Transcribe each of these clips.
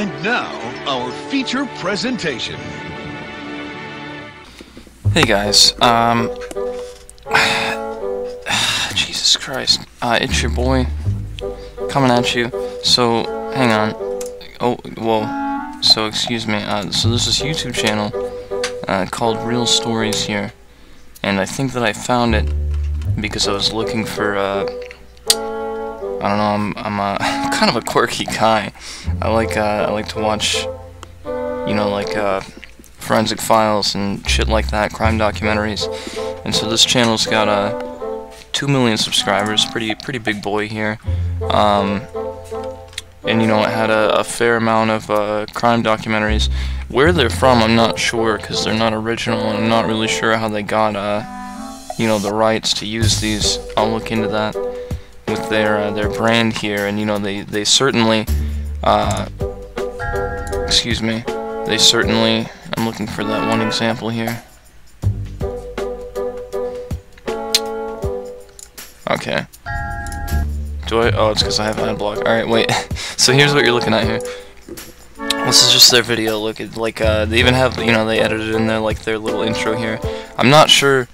And now, our feature presentation. Hey guys, Jesus Christ, it's your boy, coming at you. So, hang on, oh, whoa, so excuse me, so there's this YouTube channel, called Real Stories here, and I think that I found it because I was looking for, I don't know, I'm kind of a quirky guy. I like to watch, you know, like, Forensic Files and shit like that, crime documentaries, and so this channel's got 2 million subscribers, pretty big boy here, and you know, it had a fair amount of crime documentaries. Where they're from, I'm not sure, because they're not original, and I'm not really sure how they got you know, the rights to use these. I'll look into that with their brand here, and you know, they certainly excuse me, they certainly. I'm looking for that one example here. Okay. Do I? Oh, it's because I have ad block. Alright, wait. So here's what you're looking at here. This is just their video. Look at, like, they even have, you know, they edited in there, like, their little intro here. I'm not sure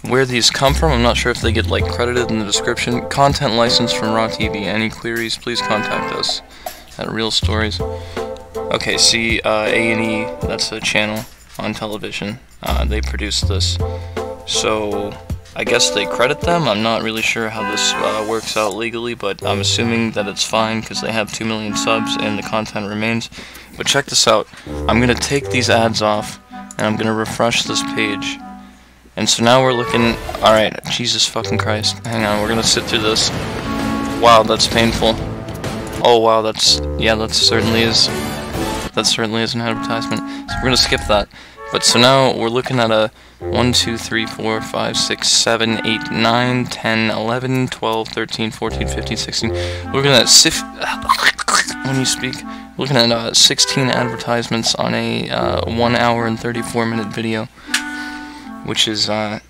where these come from. I'm not sure if they get, like, credited in the description. Content license from Raw TV. Any queries, please contact us at Real Stories. Okay, see, A&E, that's a channel on television. They produced this. So, I guess they credit them. I'm not really sure how this works out legally, but I'm assuming that it's fine because they have 2 million subs and the content remains. But check this out. I'm going to take these ads off, and I'm going to refresh this page. And so now we're looking... Alright, Jesus fucking Christ. Hang on, we're going to sit through this. Wow, that's painful. Oh, wow, that's... Yeah, that certainly is... That certainly is an advertisement, so we're going to skip that. But so now we're looking at a 1, 2, 3, 4, 5, 6, 7, 8, 9, 10, 11, 12, 13, 14, 15, 16. We're looking at when you speak, we're looking at 16 advertisements on a 1 hour and 34-minute video, which is a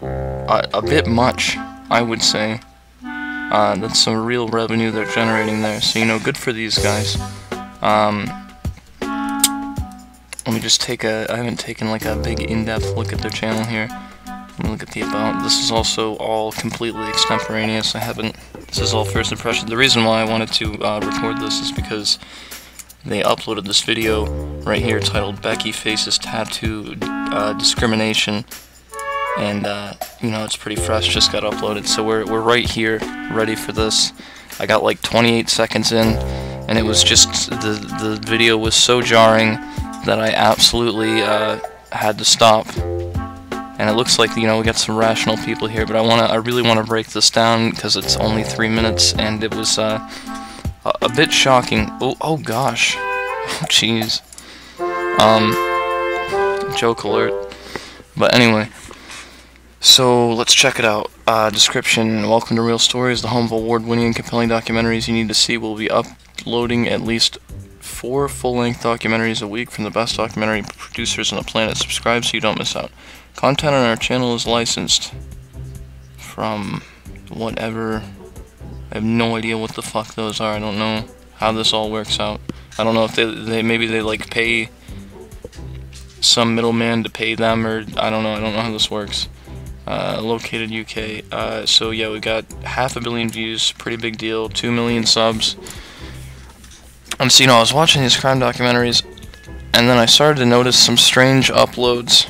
bit much, I would say. That's some real revenue they're generating there, so you know, good for these guys. Let me just take I haven't taken like a big in-depth look at their channel here. Let me look at the about. This is also all completely extemporaneous. This is all first impression. The reason why I wanted to record this is because they uploaded this video right here titled Becky Faces Tattoo Discrimination. And, you know, it's pretty fresh, just got uploaded. So we're right here, ready for this. I got like 28 seconds in. And it was just, the video was so jarring that I absolutely had to stop. And it looks like, you know, we got some rational people here, but I really want to break this down because it's only 3 minutes, and it was a bit shocking. Oh gosh, oh jeez. Joke alert. But anyway, so let's check it out. Description: welcome to Real Stories, the home of award-winning and compelling documentaries you need to see. Will be uploading at least 4 full-length documentaries a week from the best documentary producers on the planet. Subscribe so you don't miss out. Content on our channel is licensed from whatever. I have no idea what the fuck those are. I don't know how this all works out. I don't know if maybe they like pay some middleman to pay them, or I don't know how this works. Located UK. So yeah, we got 500 million views, pretty big deal. 2 million subs. And so, you know, I was watching these crime documentaries, and then I started to notice some strange uploads.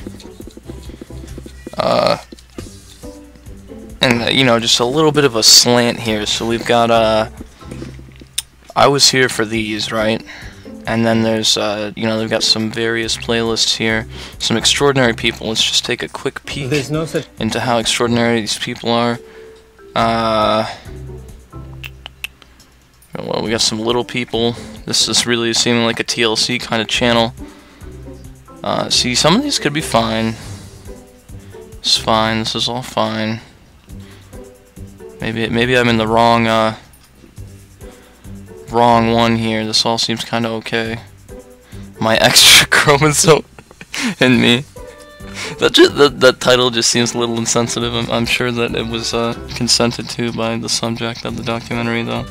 And you know, just a little bit of a slant here. So we've got I was here for these, right? And then there's you know, they've got some various playlists here, some extraordinary people. Let's just take a quick peek into how extraordinary these people are. Well, we got some little people. This is really seeming like a TLC kind of channel. See, some of these could be fine. It's fine. This is all fine. Maybe I'm in the wrong one here. This all seems kind of okay. My extra chromosome in me. That title just seems a little insensitive. I'm sure that it was consented to by the subject of the documentary, though.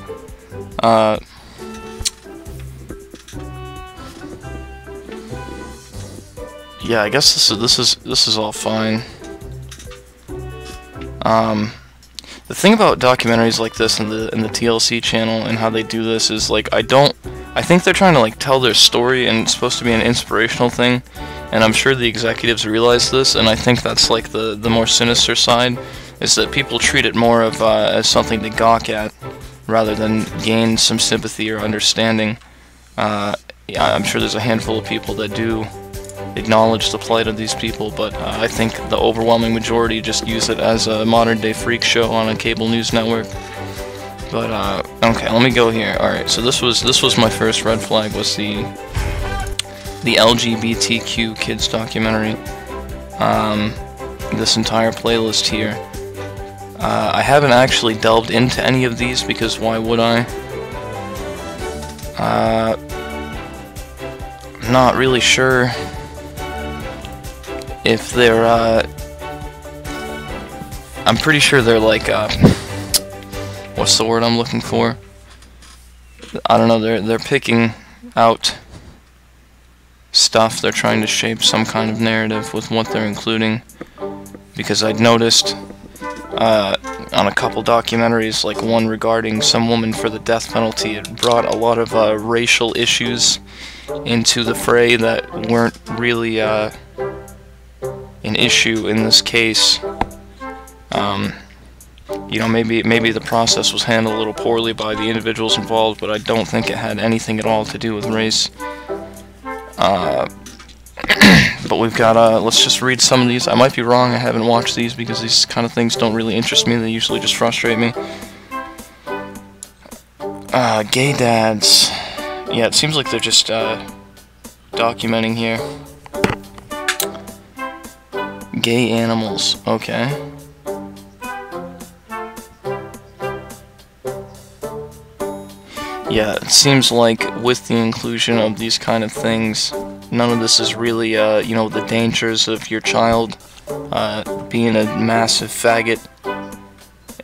yeah, I guess this is all fine. The thing about documentaries like this and the TLC channel and how they do this is like I think they're trying to like tell their story and it's supposed to be an inspirational thing, and I'm sure the executives realize this, and I think that's like the more sinister side, is that people treat it more of as something to gawk at rather than gain some sympathy or understanding. Yeah, I'm sure there's a handful of people that do acknowledge the plight of these people, but I think the overwhelming majority just use it as a modern-day freak show on a cable news network. But okay, let me go here. All right, so this was my first red flag, was the LGBTQ kids documentary. This entire playlist here. I haven't actually delved into any of these because why would I? I'm not really sure if they're, I'm pretty sure they're like, what's the word I'm looking for? I don't know, they're picking out stuff, they're trying to shape some kind of narrative with what they're including, because I'd noticed, on a couple documentaries, like one regarding some woman for the death penalty, it brought a lot of, racial issues into the fray that weren't really, an issue in this case. You know, maybe the process was handled a little poorly by the individuals involved, but I don't think it had anything at all to do with race. But we've got, let's just read some of these. I might be wrong, I haven't watched these because these kind of things don't really interest me, they usually just frustrate me. Gay dads. Yeah, it seems like they're just, documenting here. Gay animals, okay. Yeah, it seems like with the inclusion of these kind of things, none of this is really, you know, the dangers of your child being a massive faggot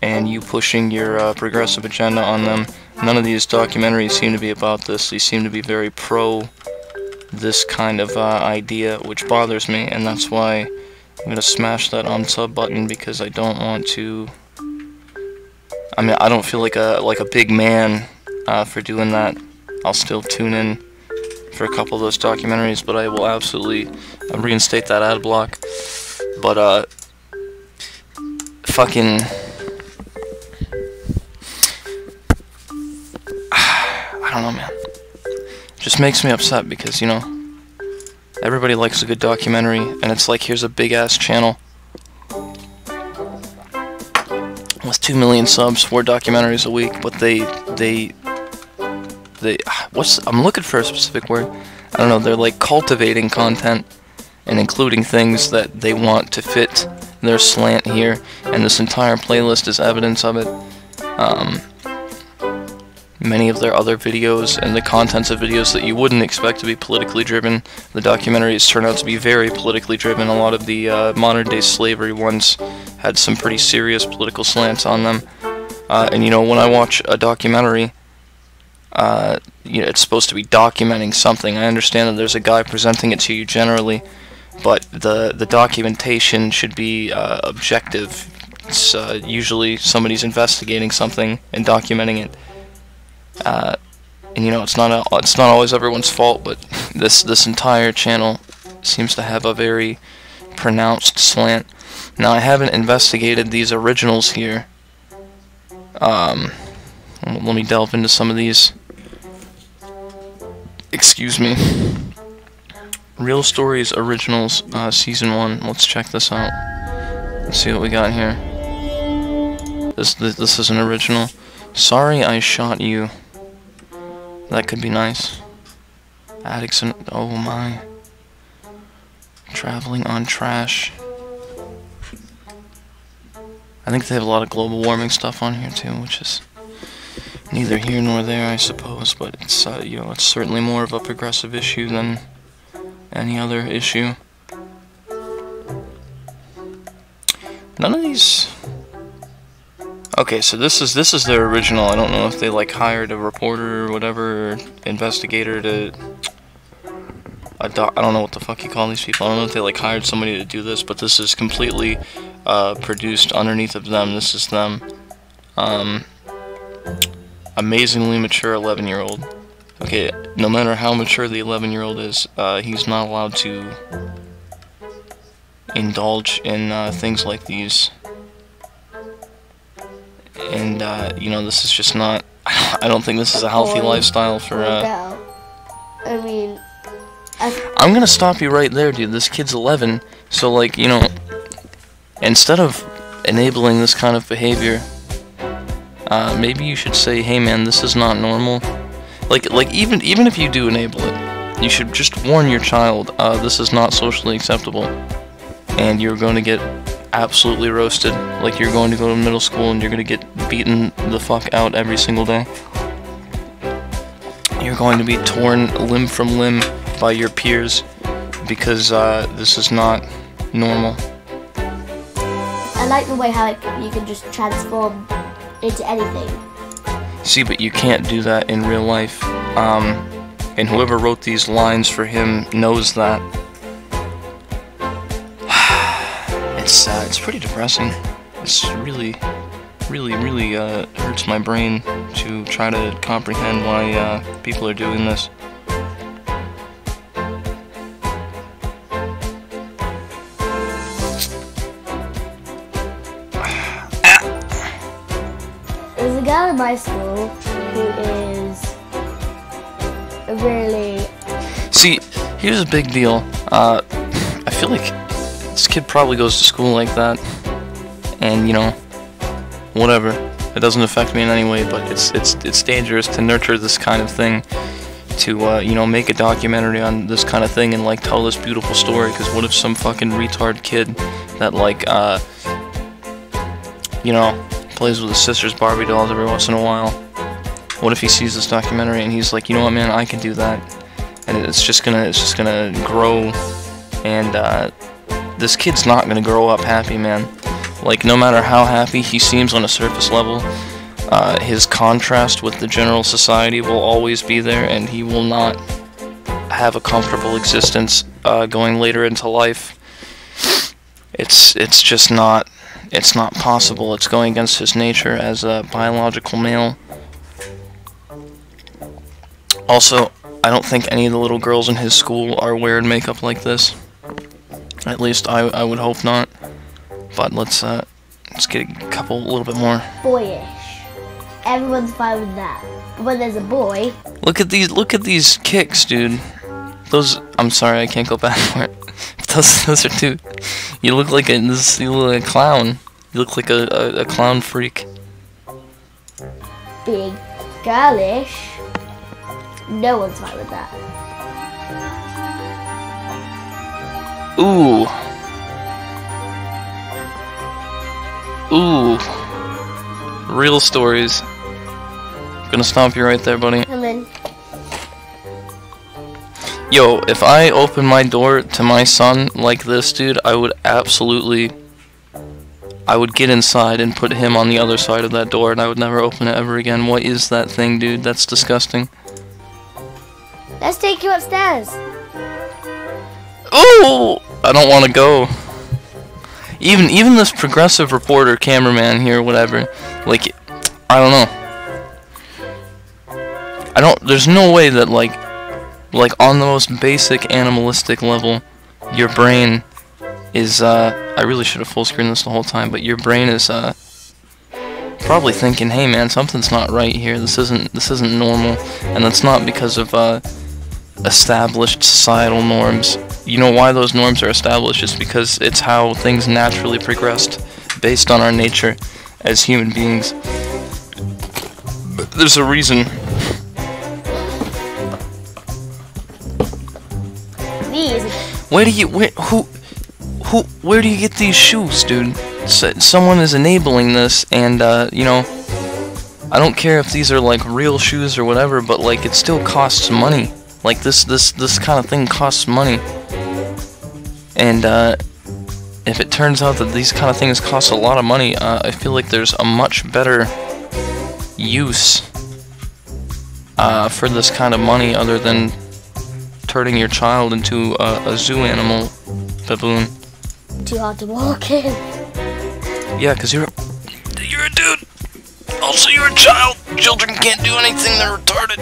and you pushing your progressive agenda on them. None of these documentaries seem to be about this. They seem to be very pro this kind of idea, which bothers me, and that's why I'm gonna smash that unsub button, because I don't want to. I mean, I don't feel like a big man for doing that. I'll still tune in for a couple of those documentaries, but I will absolutely reinstate that ad block. But fucking, I don't know, man. Just makes me upset because, you know, everybody likes a good documentary, and it's like, here's a big-ass channel with 2 million subs, 4 documentaries a week, but I'm looking for a specific word. I don't know, they're like cultivating content and including things that they want to fit their slant here, and this entire playlist is evidence of it. Many of their other videos and the contents of videos that you wouldn't expect to be politically driven, the documentaries turn out to be very politically driven. A lot of the modern-day slavery ones had some pretty serious political slants on them. And you know, when I watch a documentary, you know, it's supposed to be documenting something. I understand that there's a guy presenting it to you generally, but the documentation should be objective. It's usually somebody's investigating something and documenting it. And you know, it's not always everyone's fault, but this entire channel seems to have a very pronounced slant. Now, I haven't investigated these originals here. Let me delve into some of these. Excuse me. Real Stories Originals, Season 1. Let's check this out. Let's see what we got here. This is an original. Sorry I Shot You. That could be nice. Addicts and... oh my. Traveling on Trash. I think they have a lot of global warming stuff on here too, which is neither here nor there, I suppose, but it's, you know, it's certainly more of a progressive issue than any other issue. None of these... okay, so this is their original. I don't know if they like hired a reporter or whatever, or investigator to I don't know what the fuck you call these people. I don't know if they like hired somebody to do this, but this is completely produced underneath of them. This is them. Amazingly mature 11-year-old. Okay, no matter how mature the 11-year-old is, he's not allowed to indulge in things like these. And, you know, this is just not... I don't think this is a healthy lifestyle for, I mean... I'm gonna stop you right there, dude. This kid's 11, so, like, you know, instead of enabling this kind of behavior, maybe you should say, hey, man, this is not normal. Like, even if you do enable it, you should just warn your child, this is not socially acceptable. And you're going to get absolutely roasted. Like, you're going to go to middle school and you're going to get beaten the fuck out every single day. You're going to be torn limb from limb by your peers because this is not normal. I like the way how you can just transform into anything. See, but you can't do that in real life. And whoever wrote these lines for him knows that. It's pretty depressing. It's really hurts my brain to try to comprehend why people are doing this. There's a girl in my school who is really... See, here's a big deal. I feel like this kid probably goes to school like that, and you know, whatever. It doesn't affect me in any way, but it's dangerous to nurture this kind of thing, to you know, make a documentary on this kind of thing and like tell this beautiful story. Because what if some fucking retard kid that like you know, plays with his sister's Barbie dolls every once in a while? What if he sees this documentary and he's like, you know what, man, I can do that, and it's just gonna grow, and this kid's not gonna grow up happy, man. Like, no matter how happy he seems on a surface level, his contrast with the general society will always be there, and he will not have a comfortable existence going later into life. It's just not, it's not possible. It's going against his nature as a biological male. Also, I don't think any of the little girls in his school are wearing makeup like this. At least I would hope not. But let's get a little bit more. boyish. Everyone's fine with that. But when there's a boy... Look at these kicks, dude. Those, I'm sorry, I can't go back for it. Those are too... You look like you look like a clown. You look like a clown freak. Being girlish, no one's fine with that. Ooh. Ooh. Real stories. Gonna stomp you right there, buddy. Come in. Yo, if I open my door to my son like this, dude, I would get inside and put him on the other side of that door, and I would never open it ever again. What is that thing, dude? That's disgusting. Let's take you upstairs. Ooh! I don't want to go. Even this progressive reporter, cameraman here, whatever, like, I don't know. There's no way that, like on the most basic animalistic level, your brain is, I really should have full screened this the whole time, but your brain is, probably thinking, hey man, something's not right here, this isn't normal, and that's not because of, established societal norms. You know why those norms are established? It's because it's how things naturally progressed based on our nature as human beings. There's a reason. Where do you get these shoes, dude? Someone is enabling this, and you know, I don't care if these are like real shoes or whatever, but like it still costs money. Like this kind of thing costs money. And if it turns out that these kind of things cost a lot of money, I feel like there's a much better use for this kind of money other than turning your child into a zoo animal, baboon. Too hard to walk in. Yeah, because you're a dude. Also, you're a child. Children can't do anything. They're retarded.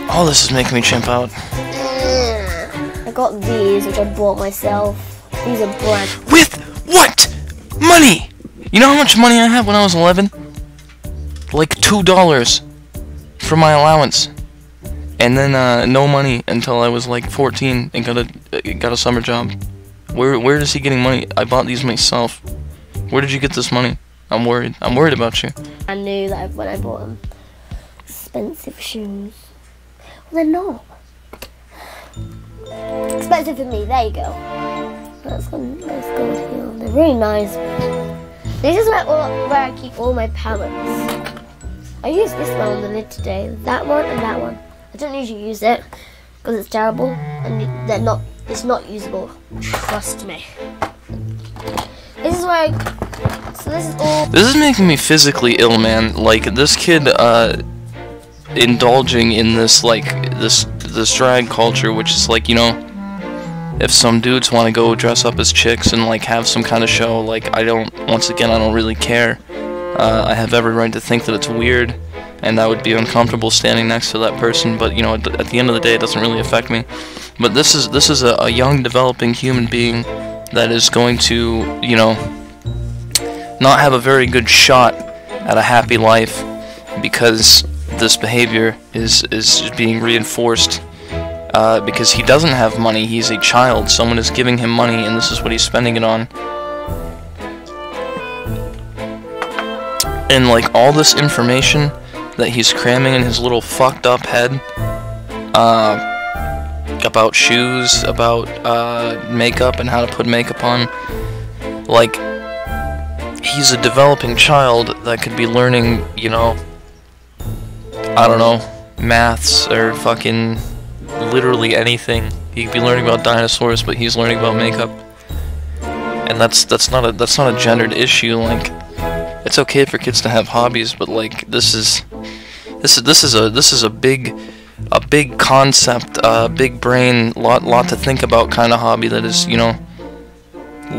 Oh, this is making me chimp out. I got these, which I bought myself. These are brand. With what? Money! You know how much money I had when I was 11? Like $2 for my allowance. And then no money until I was like 14 and got a summer job. Where is he getting money? I bought these myself. Where did you get this money? I'm worried. I'm worried about you. I knew that when I bought them. Expensive shoes. Well, they're not. Expensive for me. There you go. Let's go here. They're really nice. This is where I keep all my palettes. I used this one on the lid today. That one and that one. I don't usually use it because it's terrible and it's not usable. Trust me. This is where so this is all. This is making me physically ill, man. Like this kid indulging in this this drag culture, which is like, you know, if some dudes want to go dress up as chicks and like have some kind of show, like I don't really care. I have every right to think that it's weird, and I would be uncomfortable standing next to that person, but you know, at the end of the day, it doesn't really affect me. But this is a young, developing human being that is going to, you know, not have a very good shot at a happy life because this behavior is being reinforced because he doesn't have money. He's a child. Someone is giving him money, and this is what he's spending it on. And like all this information that he's cramming in his little fucked up head about shoes, about makeup and how to put makeup on, like he's a developing child that could be learning, you know, I don't know, maths or fucking literally anything. He could be learning about dinosaurs, but he's learning about makeup, and that's not a gendered issue. Like, it's okay for kids to have hobbies, but like this is a big concept, big brain, lot to think about kind of hobby that is, you know,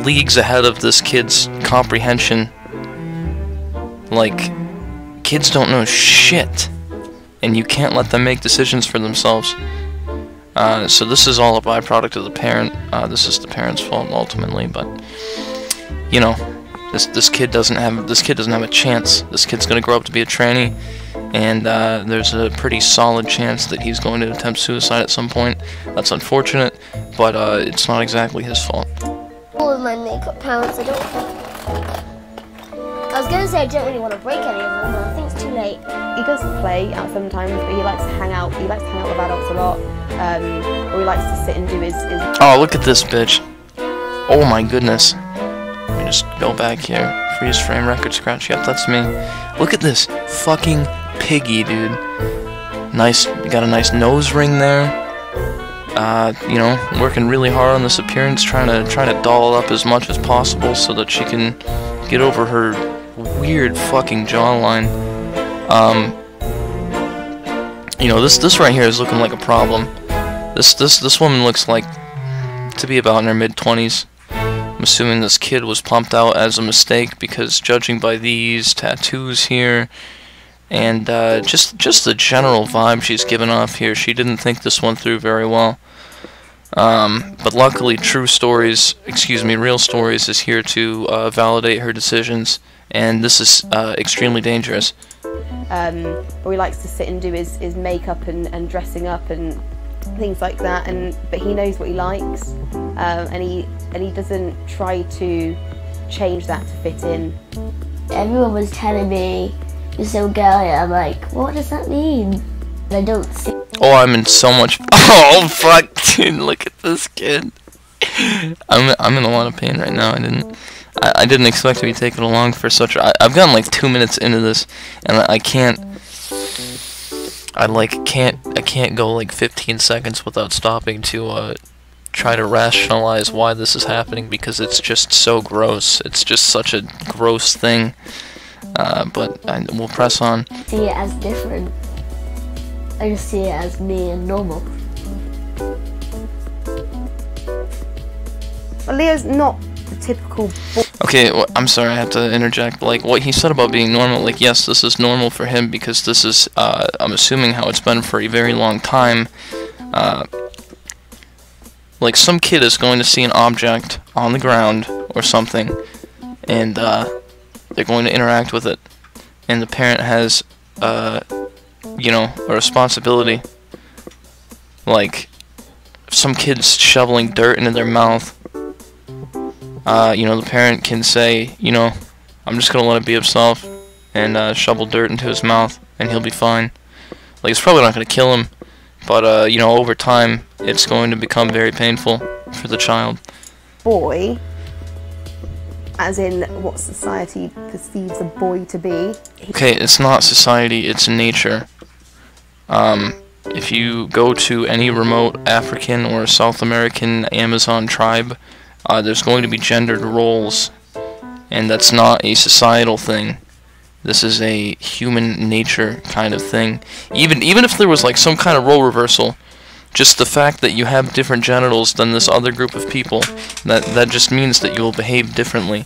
leagues ahead of this kid's comprehension. Like, kids don't know shit, and you can't let them make decisions for themselves. So this is all a byproduct of the parent. This is the parent's fault ultimately, but you know, this kid doesn't have a chance. This kid's gonna grow up to be a tranny, and there's a pretty solid chance that he's going to attempt suicide at some point. That's unfortunate, but it's not exactly his fault. All of my makeup palettes, I was gonna say I don't really want to break any of them, but I think it's too late. He does play out sometimes, but he likes to hang out. He likes to hang out with adults a lot, or he likes to sit and do his. Oh, look at this bitch! Oh my goodness! Let me just go back here. Freeze frame record scratch. Yep, that's me. Look at this fucking piggy, dude. Nice. Got a nice nose ring there. You know, working really hard on this appearance, trying to doll it up as much as possible so that she can get over her weird fucking jawline. You know, this right here is looking like a problem. This woman looks like to be about in her mid-20s. I'm assuming this kid was pumped out as a mistake because, judging by these tattoos here and just the general vibe she's given off here, she didn't think this one through very well. But luckily, Real Stories is here to validate her decisions, and this is extremely dangerous. Or he likes to sit and do his makeup and dressing up and things like that, but he knows what he likes, and he doesn't try to change that to fit in. Everyone was telling me you're so girly. I'm like, what does that mean? I don't see. Oh, I'm in so much. Oh fuck, dude! Look at this kid. I'm in a lot of pain right now. I didn't expect to be taken along for such. I've gotten like 2 minutes into this, and I can't go like 15 seconds without stopping to try to rationalize why this is happening, because it's just so gross. It's just such a gross thing. But we'll press on. See it as different. I just see it as me and normal. Well, Leo's not the typical boy. Okay, I'm sorry, I have to interject. Like, what he said about being normal, like, yes, this is normal for him because this is, I'm assuming how it's been for a very long time. Like, some kid is going to see an object on the ground or something, and, they're going to interact with it. And the parent has, you know, a responsibility. Like, if some kid's shoveling dirt into their mouth, you know, the parent can say, you know, I'm just gonna let it be himself and shovel dirt into his mouth and he'll be fine. Like, it's probably not gonna kill him, but you know, over time it's going to become very painful for the child. Boy, as in what society perceives a boy to be. Okay, it's not society, it's nature. If you go to any remote African or South American Amazon tribe, there's going to be gendered roles, and that's not a societal thing. This is a human nature kind of thing. Even if there was like some kind of role reversal, just the fact that you have different genitals than this other group of people, that just means that you will behave differently,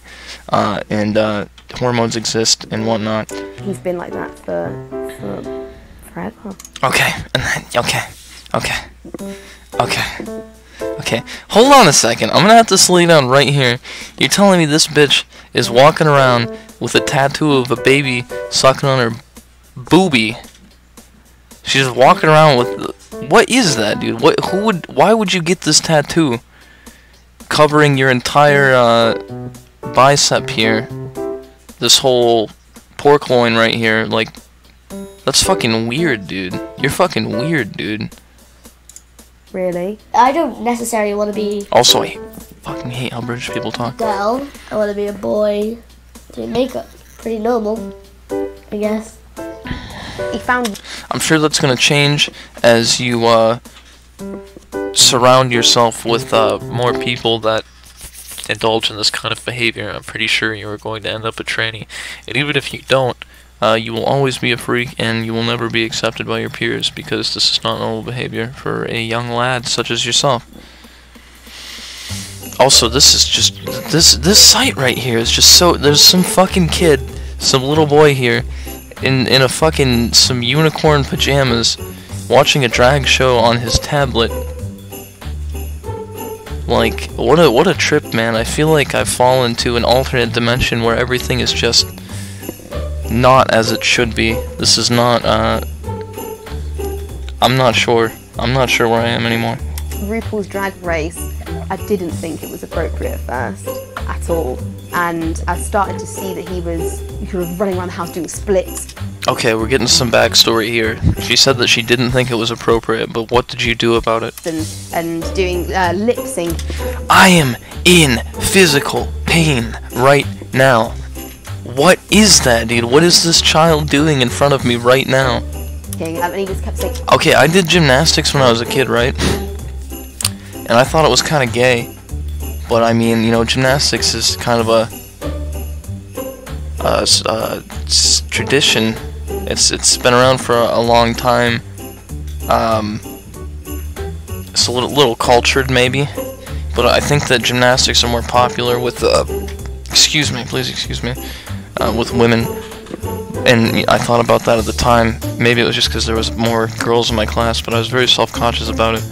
and hormones exist and whatnot. He's been like that for forever. Okay, and then okay. Hold on a second. I'm gonna have to slow you down right here. You're telling me this bitch is walking around with a tattoo of a baby sucking on her boobie? She's walking around with. What is that, dude? Why would you get this tattoo covering your entire bicep here? This whole pork loin right here, like, that's fucking weird, dude. You're fucking weird, dude. Really? I don't necessarily want to be Also, I fucking hate how British people talk. a girl. I want to be a boy doing makeup. Pretty normal, I guess. He found. I'm sure that's gonna change as you surround yourself with more people that indulge in this kind of behavior. I'm pretty sure you are going to end up a tranny, and even if you don't, you will always be a freak, and you will never be accepted by your peers because this is not normal behavior for a young lad such as yourself. Also, this is just this site right here is just so. There's some fucking kid, some little boy here, in a fucking some unicorn pajamas, watching a drag show on his tablet. Like, what a trip, man. I feel like I've fallen to an alternate dimension where everything is just not as it should be. This is not, I'm not sure. I'm not sure where I am anymore. RuPaul's Drag Race, I didn't think it was appropriate at first, at all. And I started to see that he was running around the house doing splits. Okay, we're getting some backstory here. She said that she didn't think it was appropriate, but what did you do about it? And doing lip sync. I am in physical pain right now. What is that, dude? What is this child doing in front of me right now? And he just kept saying. Okay, I did gymnastics when I was a kid, right? And I thought it was kind of gay. But I mean, you know, gymnastics is kind of a tradition. It's been around for a long time. It's a little cultured, maybe. But I think that gymnastics are more popular with excuse me, please excuse me, with women. And I thought about that at the time. Maybe it was just because there was more girls in my class, but I was very self-conscious about it.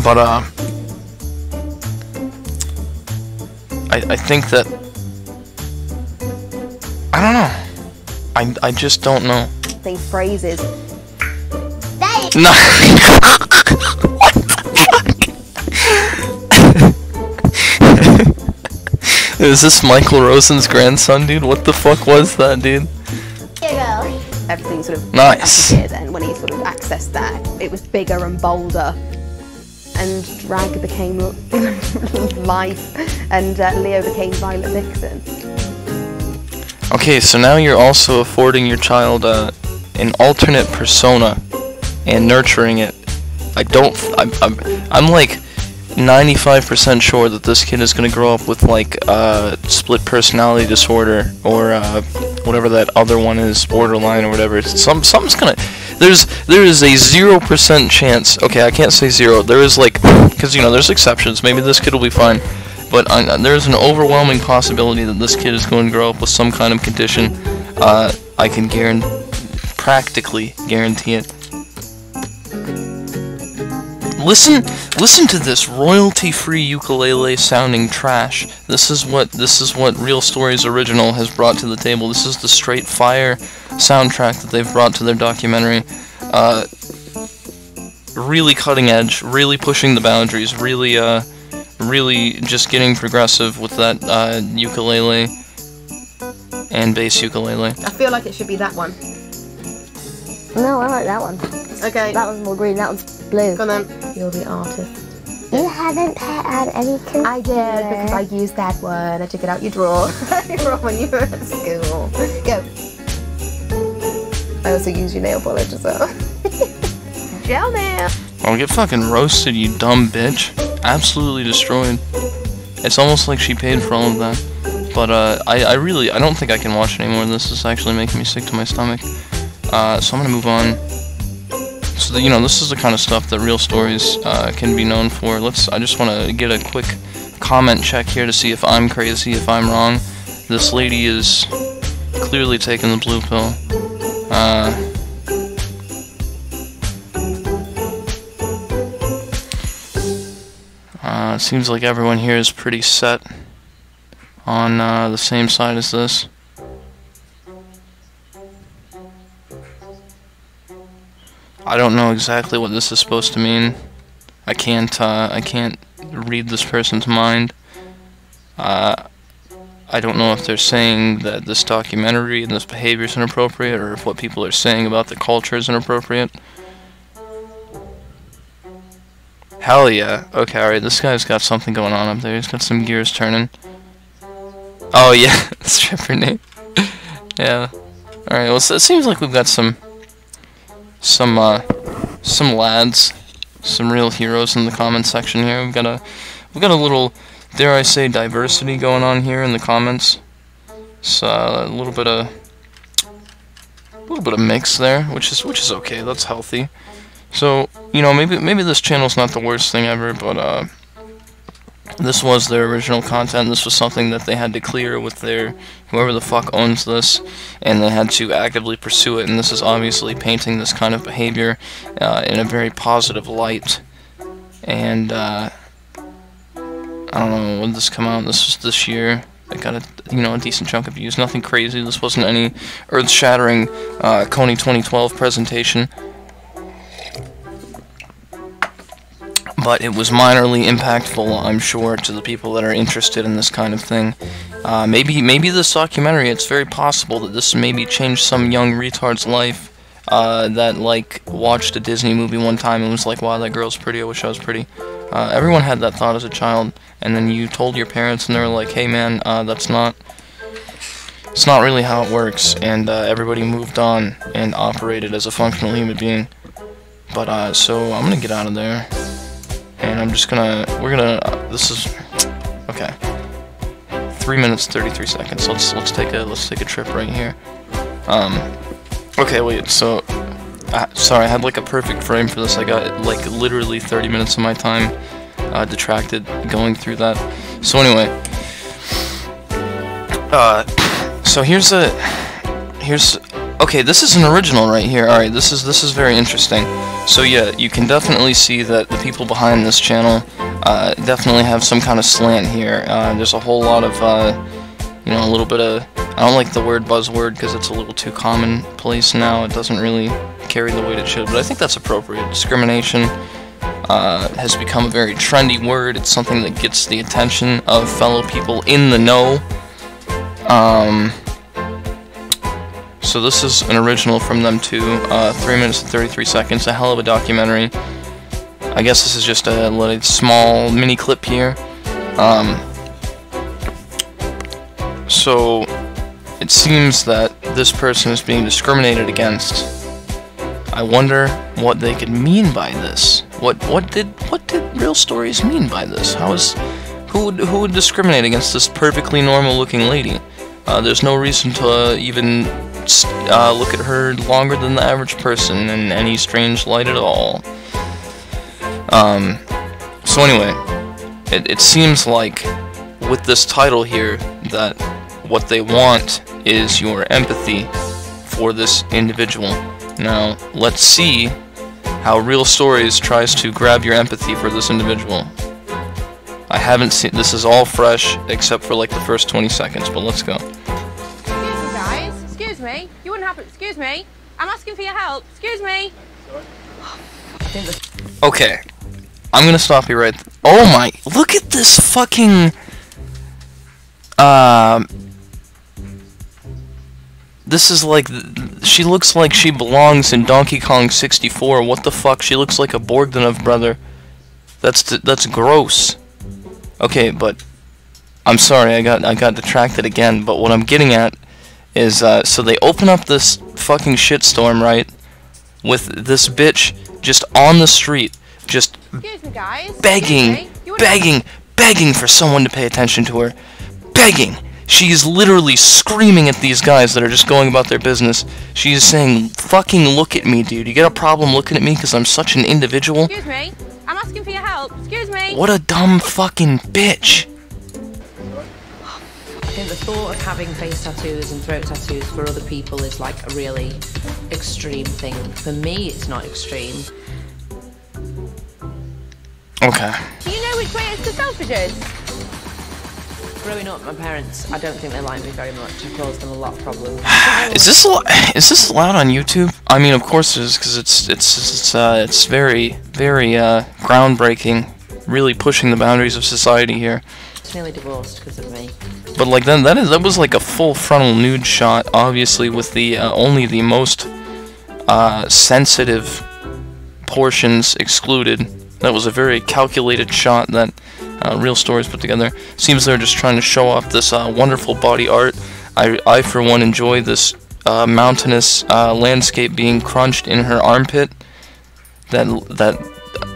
But I think that I don't know. I just don't know. Saying phrases. No. What the fuck? Is this Michael Rosen's grandson, dude? What the fuck was that, dude? Here you go. Everything sort of Nice. appeared, and when he sort of accessed that, it was bigger and bolder. And drag became life, and Leo became Violet Vixen. Okay, so now you're also affording your child an alternate persona and nurturing it. I'm like 95% sure that this kid is gonna grow up with like split personality disorder or whatever that other one is, borderline or whatever. Something's gonna. There is a 0% chance. Okay, I can't say 0. There is like, because you know there's exceptions. Maybe this kid will be fine, but there is an overwhelming possibility that this kid is going to grow up with some kind of condition. I can practically guarantee it. Listen to this royalty-free ukulele sounding trash. This is what Real Stories Original has brought to the table. This is the straight fire soundtrack that they've brought to their documentary. Really cutting edge, really pushing the boundaries, really just getting progressive with that ukulele and bass ukulele. I feel like it should be that one. No, I like that one. Okay. That one's more green, that one's blue. Go on then. You're the artist. You haven't had any computer. I did, because I used that one. I took it out your drawer when you were at school. Go. I also use your nail polish as well. Gel nail. I'll get fucking roasted, you dumb bitch. Absolutely destroyed. It's almost like she paid for all of that. But I don't think I can watch anymore. This is actually making me sick to my stomach. So I'm gonna move on. So you know, this is the kind of stuff that Real Stories can be known for. I just want to get a quick comment check here to see if I'm crazy, if I'm wrong. This lady is clearly taking the blue pill. It seems like everyone here is pretty set on the same side as this. I don't know exactly what this is supposed to mean. I can't read this person's mind. I don't know if they're saying that this documentary and this behavior is inappropriate, or if what people are saying about the culture is inappropriate. Hell yeah. Okay, alright, this guy's got something going on up there. He's got some gears turning. Oh yeah, stripper name. Yeah. Alright, well, so it seems like we've got some lads, some real heroes in the comment section here. We've got a little, dare I say, diversity going on here in the comments. So a little bit of mix there, which is okay. That's healthy. So you know, maybe this channel's not the worst thing ever, but this was their original content. This was something that they had to clear with whoever the fuck owns this, and they had to actively pursue it. And this is obviously painting this kind of behavior in a very positive light. And I don't know, when did this come out? This was this year. It got a decent chunk of views. Nothing crazy. This wasn't any earth-shattering Kony 2012 presentation. But it was minorly impactful, I'm sure, to the people that are interested in this kind of thing. Maybe this documentary, it's very possible that this maybe changed some young retard's life that, like, watched a Disney movie one time and was like, wow, that girl's pretty, I wish I was pretty. Everyone had that thought as a child, and then you told your parents and they were like, hey man, it's not really how it works, and everybody moved on and operated as a functional human being. But, so I'm gonna get out of there. And I'm just gonna, this is, okay, 3 minutes 33 seconds. Let's take a trip right here. Okay, wait. So, sorry, I had like a perfect frame for this. I got like literally 30 minutes of my time detracted going through that. So anyway, so here's okay, this is an original right here. Alright, this is very interesting. So yeah, you can definitely see that the people behind this channel definitely have some kind of slant here. There's a whole lot of, you know, a little bit of, I don't like the word buzzword because it's a little too commonplace now. It doesn't really carry the weight it should, but I think that's appropriate. Discrimination has become a very trendy word. It's something that gets the attention of fellow people in the know. So this is an original from them too, 3 minutes and 33 seconds, a hell of a documentary. I guess this is just a small mini clip here. So it seems that this person is being discriminated against. I wonder what they could mean by this. What did Real Stories mean by this? Who would discriminate against this perfectly normal-looking lady? There's no reason to even look at her longer than the average person in any strange light at all. So anyway, it seems like with this title here that what they want is your empathy for this individual. Now, let's see how Real Stories tries to grab your empathy for this individual. I haven't seen, this is all fresh except for like the first 20 seconds, but let's go. Excuse me, guys. Excuse me. You wouldn't happen. Excuse me. I'm asking for your help. Excuse me. Okay. I'm gonna stop you right. Oh my! Look at this fucking. This is like. She looks like she belongs in Donkey Kong 64. What the fuck? She looks like a Bogdanov brother. That's gross. Okay, but I'm sorry. I got detracted again. But what I'm getting at is so they open up this fucking shitstorm, right? With this bitch just on the street, just Excuse me, guys. begging for someone to pay attention to her. Begging. She's literally screaming at these guys that are just going about their business. She's saying, fucking look at me, dude. You get a problem looking at me because I'm such an individual? Excuse me. I'm asking for your help. Excuse me. What a dumb fucking bitch. I think the thought of having face tattoos and throat tattoos for other people is like a really extreme thing. For me, it's not extreme. Okay. Do you know which way it's to Selfridges? Growing up, my parents, I don't think they liked me very much. I caused them a lot of problems. Is this allowed on YouTube? I mean, of course it is, because it's very groundbreaking, really pushing the boundaries of society here. It's nearly divorced because of me. But like then that was like a full frontal nude shot, obviously with the only the most sensitive portions excluded. That was a very calculated shot that Real Stories put together. Seems they're just trying to show off this wonderful body art. I for one enjoy this mountainous landscape being crunched in her armpit. That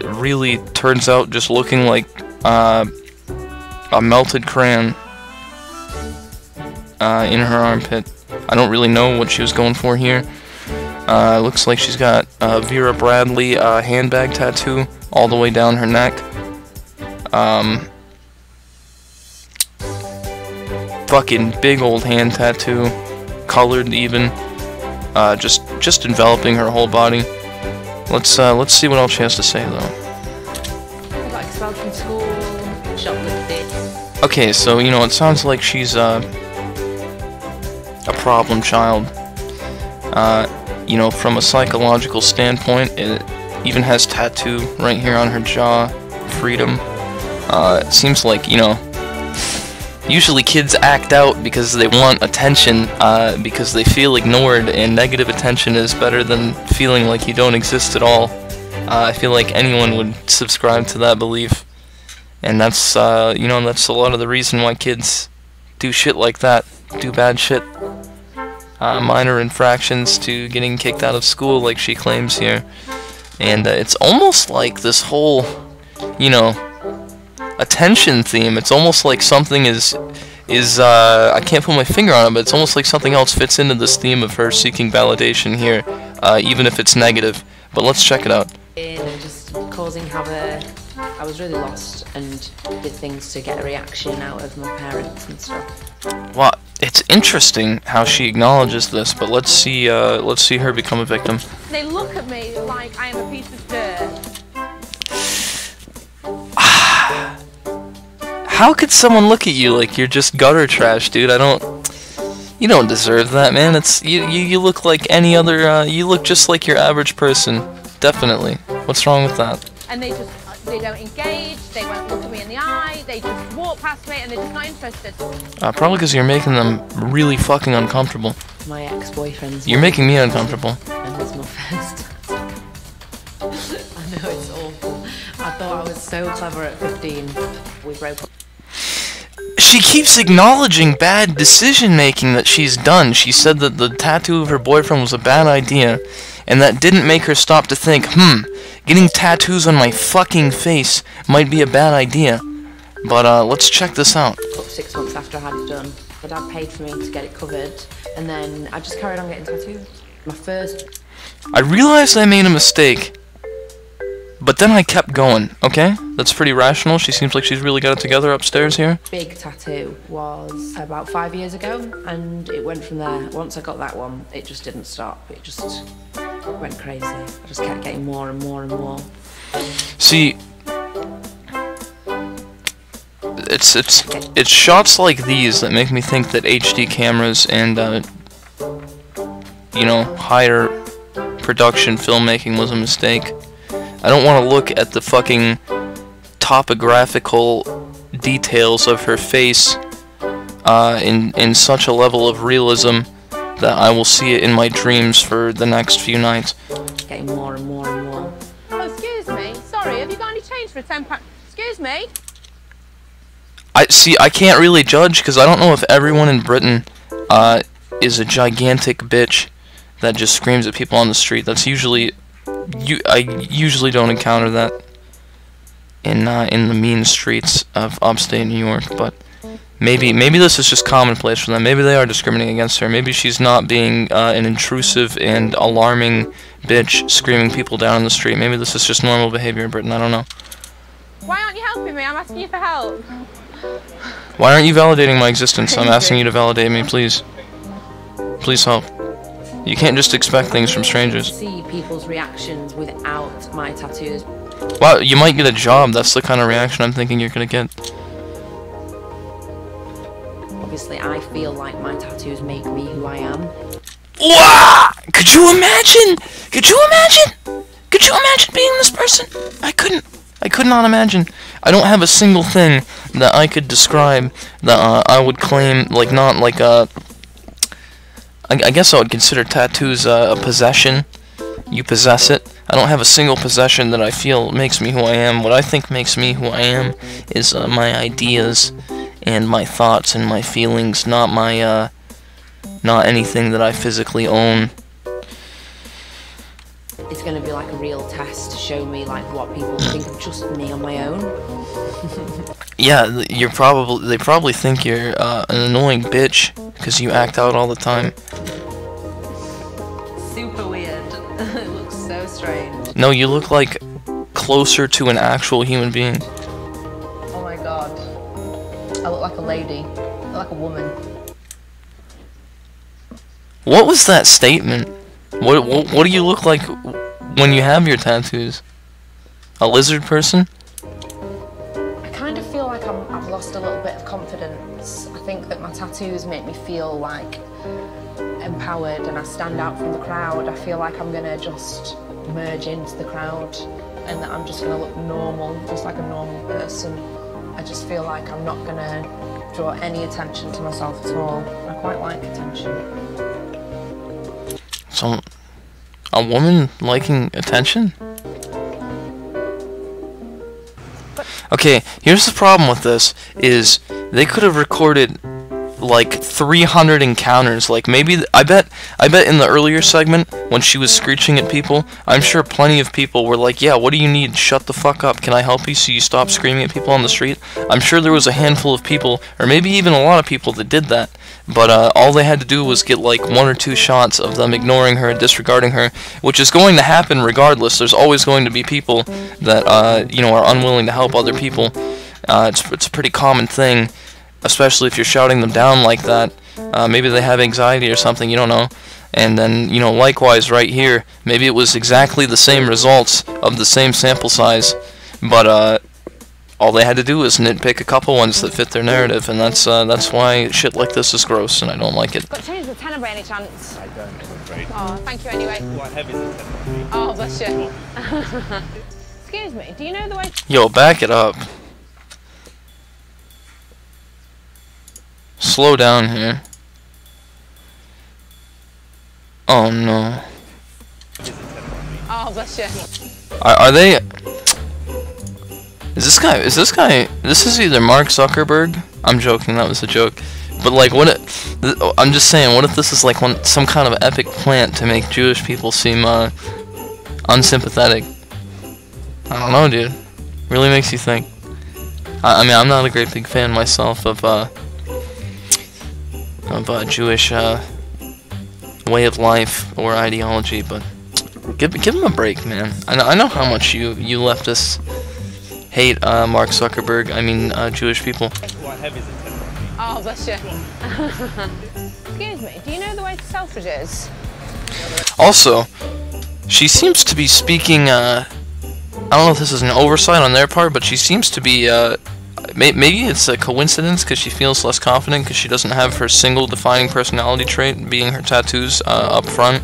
really turns out just looking like a melted crayon in her armpit. I don't really know what she was going for here. Looks like she's got a Vera Bradley handbag tattoo all the way down her neck. Fucking big old hand tattoo, colored even. Just enveloping her whole body. Let's see what else she has to say though. I got expelled from school, shoplifted. Okay, so you know it sounds like she's a problem child. You know, from a psychological standpoint, it even has tattoo right here on her jaw, freedom. It seems like, you know, usually kids act out because they want attention, because they feel ignored, and negative attention is better than feeling like you don't exist at all. I feel like anyone would subscribe to that belief, and that's, you know, that's a lot of the reason why kids do shit like that, do bad shit. Minor infractions to getting kicked out of school, like she claims here. And it's almost like this whole, you know, attention theme. It's almost like something is I can't put my finger on it, but it's almost like something else fits into this theme of her seeking validation here, even if it's negative. But let's check it out. And just causing havoc. I was really lost and did things to get a reaction out of my parents and stuff. Well, it's interesting how she acknowledges this, but let's see her become a victim. They look at me like I am a piece of dirt. How could someone look at you like you're just gutter trash, dude? You don't deserve that, man. It's you look like any other. You look just like your average person. Definitely. What's wrong with that? And they don't engage, they won't look at me in the eye, they just walk past me and they're just not interested. Probably because you're making them really fucking uncomfortable. My ex-boyfriend's You're making me uncomfortable. and was my first. I know it's awful. I thought I was so clever at 15. We broke up. She keeps acknowledging bad decision making that she's done. She said that the tattoo of her boyfriend was a bad idea, and that didn't make her stop to think, Getting tattoos on my fucking face might be a bad idea. But let's check this out. Took 6 months after I had it done. My dad paid for me to get it covered, and then I just carried on getting tattoos. My first... I realized I made a mistake, but then I kept going, okay? That's pretty rational. She seems like she's really got it together upstairs here. Big tattoo was about 5 years ago, and it went from there. Once I got that one, it just didn't stop. It just went crazy. I just kept getting more and more and more. See, it's shots like these that make me think that HD cameras and you know, higher production filmmaking was a mistake. I don't want to look at the fucking topographical details of her face in such a level of realism that I will see it in my dreams for the next few nights. Getting more and more and more. Oh, excuse me. Sorry, have you got any change for a £10? Excuse me. I can't really judge because I don't know if everyone in Britain is a gigantic bitch that just screams at people on the street. That's usually I usually don't encounter that in the mean streets of upstate New York, but maybe this is just commonplace for them. Maybe they are discriminating against her. Maybe she's not being an intrusive and alarming bitch screaming people down in the street. Maybe this is just normal behavior in Britain. I don't know. Why aren't you helping me? I'm asking you for help. Why aren't you validating my existence? I'm asking you to validate me, please. Please help. You can't just expect things from strangers. See people's reactions without my tattoos. Wow, you might get a job. That's the kind of reaction I'm thinking you're gonna get. Obviously, I feel like my tattoos make me who I am. Wow! Could you imagine? Could you imagine? Could you imagine being this person? I couldn't. I could not imagine. I don't have a single thing that I could describe that I would claim, like, not like a... I guess I would consider tattoos a possession. You possess it. I don't have a single possession that I feel makes me who I am. What I think makes me who I am is my ideas and my thoughts and my feelings, not my, not anything that I physically own. It's going to be like a real test to show me like what people think of just me on my own. Yeah, they probably think you're an annoying bitch because you act out all the time. Super weird. It looks so strange. No, you look like closer to an actual human being. Oh my god. I look like a lady. I look like a woman. What was that statement? What do you look like when you have your tattoos? A lizard person? I kind of feel like I've lost a little bit of confidence. I think that my tattoos make me feel like empowered and I stand out from the crowd. I feel like I'm gonna just merge into the crowd and that I'm just gonna look normal, just like a normal person. I just feel like I'm not gonna draw any attention to myself at all. I quite like attention. So, a woman liking attention? Okay, here's the problem with this, is they could have recorded like 300 encounters. Like maybe I bet in the earlier segment when she was screeching at people, I'm sure plenty of people were like, yeah, what do you need? Shut the fuck up. Can I help you so you stop screaming at people on the street? I'm sure there was a handful of people, or maybe even a lot of people that did that. But all they had to do was get like 1 or 2 shots of them ignoring her and disregarding her, which is going to happen regardless. There's always going to be people that you know, are unwilling to help other people. It's a pretty common thing, especially if you're shouting them down like that. Maybe they have anxiety or something, you don't know. And then, you know, likewise right here, maybe it was exactly the same results of the same sample size, but all they had to do was nitpick a couple ones that fit their narrative, and that's why shit like this is gross, and I don't like it. Got change the tenner by any chance? I don't, I'm afraid. Oh, thank you anyway. What heavy is the tenner? Oh, bless you. Excuse me, do you know the way? Yo, back it up. Slow down here. Oh no. Oh, bless you. Are they? Is this guy? This is either Mark Zuckerberg. I'm joking. That was a joke. But like, I'm just saying. What if this is like some kind of epic plant to make Jewish people seem unsympathetic? I don't know, dude. Really makes you think. I mean, I'm not a great big fan myself of Jewish way of life or ideology, but give him a break, man. I know how much you leftists hate Mark Zuckerberg. I mean, Jewish people. Oh, bless you. Excuse me, do you know the way to Selfridges? Also, she seems to be speaking, I don't know if this is an oversight on their part, but she seems to be, maybe it's a coincidence because she feels less confident because she doesn't have her single defining personality trait being her tattoos up front.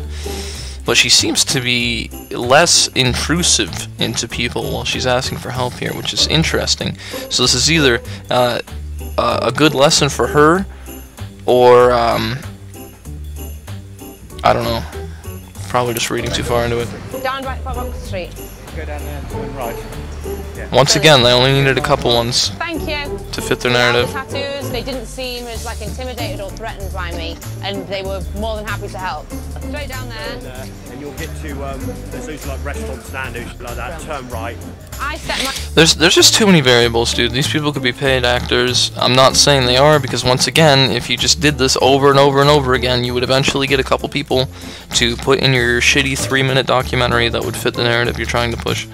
But she seems to be less intrusive into people while she's asking for help here, which is interesting. So this is either a good lesson for her, or I don't know. Probably just reading too far into it. Down by Oxford Street. Go down there and turn right. Once again, they only needed a couple ones Thank you. to fit their The narrative. tattoos, they didn't seem as like intimidated or threatened by me, and they were more than happy to help. Straight down there. And you'll get to, there's those like restaurant standards like that, turn right. I set my... There's just too many variables, dude. These people could be paid actors. I'm not saying they are, because once again, if you just did this over and over and over again, you would eventually get a couple people to put in your shitty 3-minute documentary that would fit the narrative you're trying to push.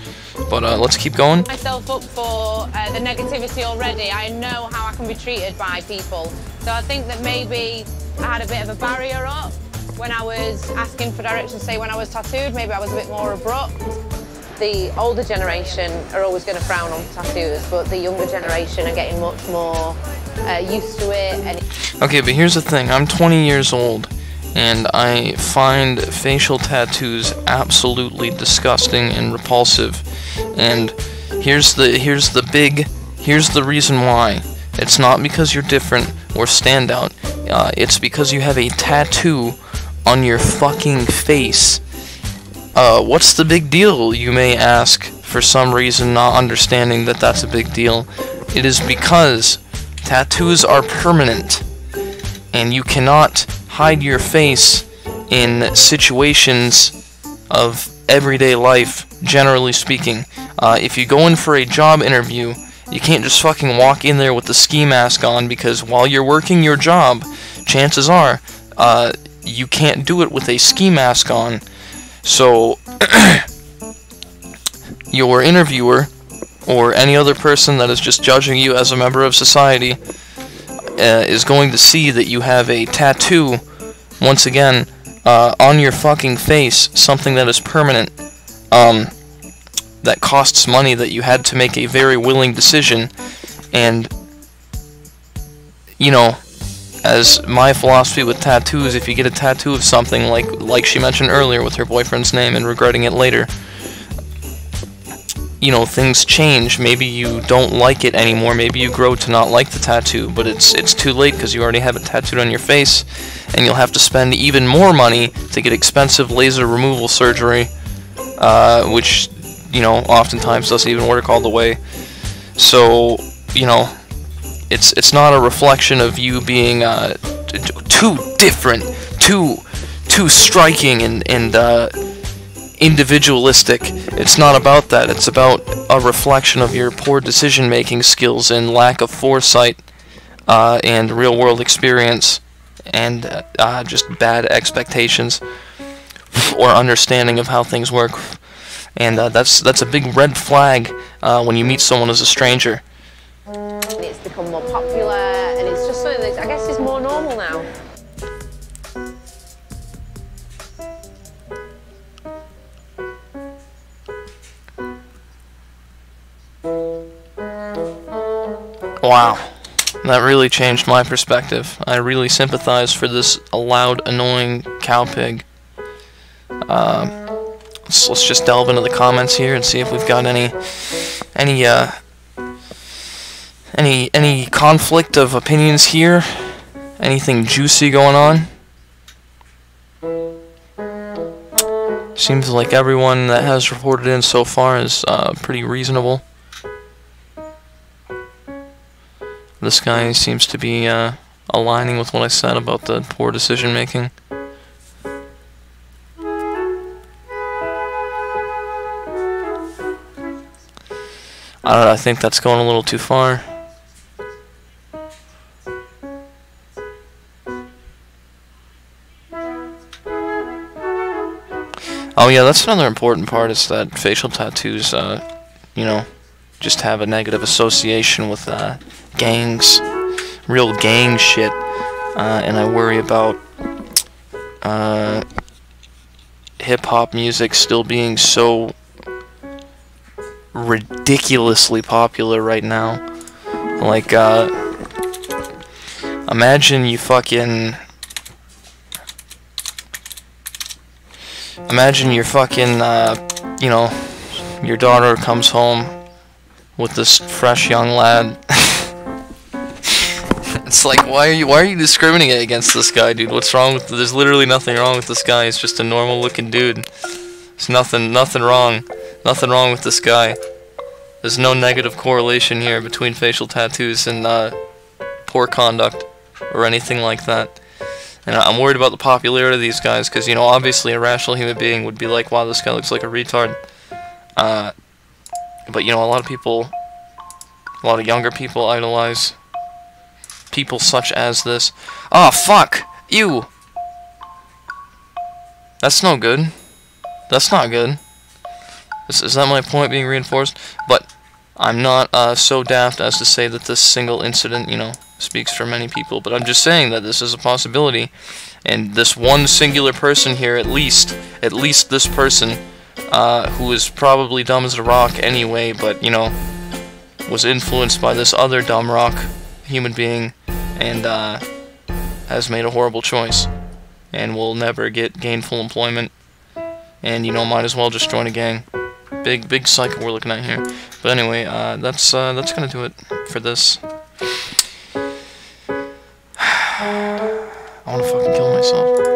But let's keep going. myself up for the negativity already. I know how I can be treated by people. So I think that maybe I had a bit of a barrier up when I was asking for directions, say when I was tattooed, maybe I was a bit more abrupt. The older generation are always going to frown on tattoos, but the younger generation are getting much more used to it. And Okay, but here's the thing. I'm 20 years old, and I find facial tattoos absolutely disgusting and repulsive. And here's the reason why. It's not because you're different or stand out. It's because you have a tattoo on your fucking face. What's the big deal, you may ask, for some reason not understanding that that's a big deal. It is because tattoos are permanent, and you cannot hide your face in situations of everyday life, generally speaking. If you go in for a job interview, you can't just fucking walk in there with the ski mask on, because while you're working your job, chances are, you can't do it with a ski mask on. So, your interviewer, or any other person that is just judging you as a member of society, is going to see that you have a tattoo, once again, on your fucking face, something that is permanent, that costs money, that you had to make a very willing decision. And, you know, as my philosophy with tattoos, if you get a tattoo of something, like she mentioned earlier with her boyfriend's name and regretting it later, you know, things change. Maybe you don't like it anymore, maybe you grow to not like the tattoo, but it's too late because you already have it tattooed on your face, and you'll have to spend even more money to get expensive laser removal surgery, which, you know, oftentimes doesn't even work all the way. So, you know, it's not a reflection of you being too different, too striking and individualistic. It's not about that. It's about a reflection of your poor decision-making skills and lack of foresight and real-world experience, and just bad expectations or understanding of how things work. And that's a big red flag when you meet someone as a stranger. it's become more popular, and it's just something that I guess is more normal now. Wow, that really changed my perspective. I really sympathize for this loud, annoying cow pig. Let's just delve into the comments here and see if we've got any conflict of opinions here. Anything juicy going on? Seems like everyone that has reported in so far is pretty reasonable. This guy seems to be aligning with what I said about the poor decision making. I don't know, I think that's going a little too far. Oh yeah, that's another important part, is that facial tattoos, you know, just have a negative association with gangs, real gang shit, and I worry about hip-hop music still being so ridiculously popular right now. Like, imagine you fucking... Imagine your fucking, you know, your daughter comes home with this fresh young lad. It's like, why are you discriminating against this guy, dude? What's wrong with... There's literally nothing wrong with this guy. He's just a normal looking dude. There's nothing wrong. Nothing wrong with this guy. There's no negative correlation here between facial tattoos and poor conduct or anything like that. And I'm worried about the popularity of these guys, because, you know, obviously a rational human being would be like, wow, this guy looks like a retard. But, you know, a lot of younger people idolize people such as this. Oh, fuck! Ew! That's no good. That's not good. Is that my point being reinforced? But I'm not so daft as to say that this single incident, you know, speaks for many people, but I'm just saying that this is a possibility, and this one singular person here, at least this person, who is probably dumb as a rock anyway, but, you know, was influenced by this other dumb rock human being, and has made a horrible choice, and will never get gainful employment, and, you know, might as well just join a gang. Big cycle we're looking at here. But anyway, that's gonna do it for this. I wanna fucking kill myself.